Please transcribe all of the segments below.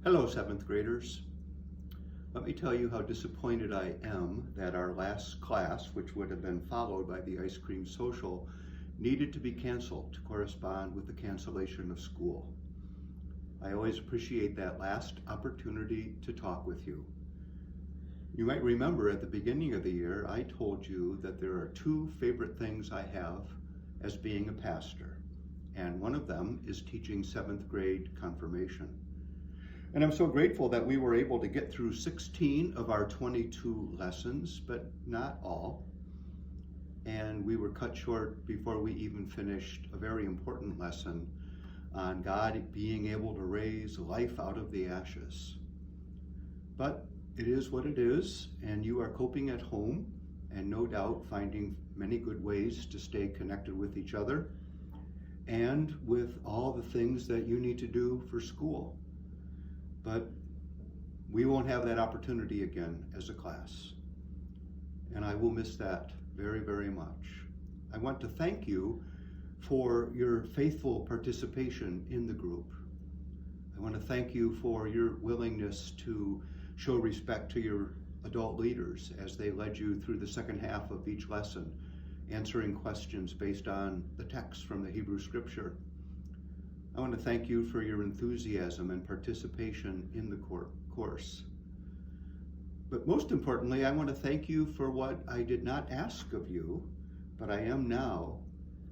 Hello, seventh graders. Let me tell you how disappointed I am that our last class, which would have been followed by the ice cream social, needed to be canceled to correspond with the cancellation of school. I always appreciate that last opportunity to talk with you. You might remember at the beginning of the year, I told you that there are two favorite things I have as being a pastor, and one of them is teaching seventh grade confirmation. And I'm so grateful that we were able to get through 16 of our 22 lessons, but not all. And we were cut short before we even finished a very important lesson on God being able to raise life out of the ashes. But it is what it is, and you are coping at home and no doubt finding many good ways to stay connected with each other and with all the things that you need to do for school. But we won't have that opportunity again as a class. And I will miss that very, very much. I want to thank you for your faithful participation in the group. I want to thank you for your willingness to show respect to your adult leaders as they led you through the second half of each lesson, answering questions based on the text from the Hebrew Scripture. I want to thank you for your enthusiasm and participation in the course. But most importantly, I want to thank you for what I did not ask of you, but I am now,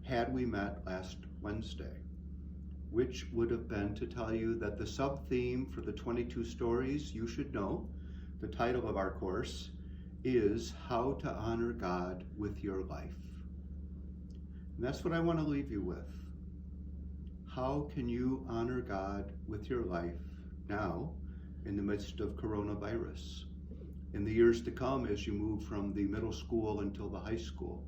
had we met last Wednesday, which would have been to tell you that the sub-theme for the 22 stories you should know, the title of our course, is How to Honor God with Your Life. And that's what I want to leave you with. How can you honor God with your life now in the midst of coronavirus? In the years to come as you move from the middle school until the high school?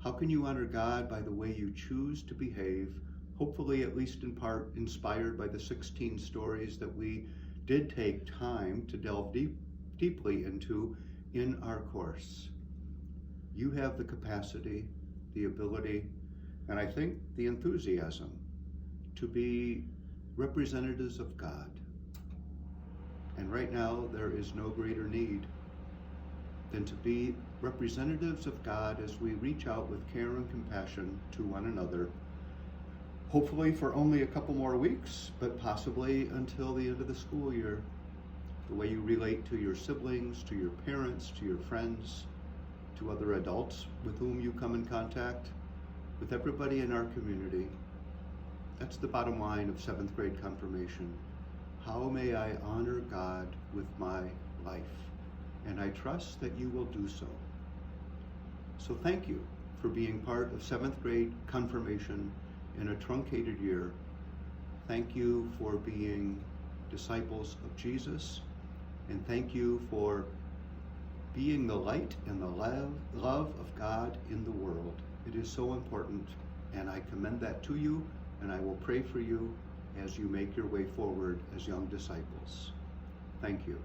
How can you honor God by the way you choose to behave, hopefully at least in part inspired by the 16 stories that we did take time to delve deeply into in our course? You have the capacity, the ability, and I think the enthusiasm to be representatives of God. And right now, there is no greater need than to be representatives of God as we reach out with care and compassion to one another, hopefully for only a couple more weeks, but possibly until the end of the school year. The way you relate to your siblings, to your parents, to your friends, to other adults with whom you come in contact, with everybody in our community. That's the bottom line of seventh grade confirmation. How may I honor God with my life? And I trust that you will do so. So thank you for being part of seventh grade confirmation in a truncated year. Thank you for being disciples of Jesus. And thank you for being the light and the love of God in the world. It is so important, and I commend that to you. And I will pray for you as you make your way forward as young disciples. Thank you.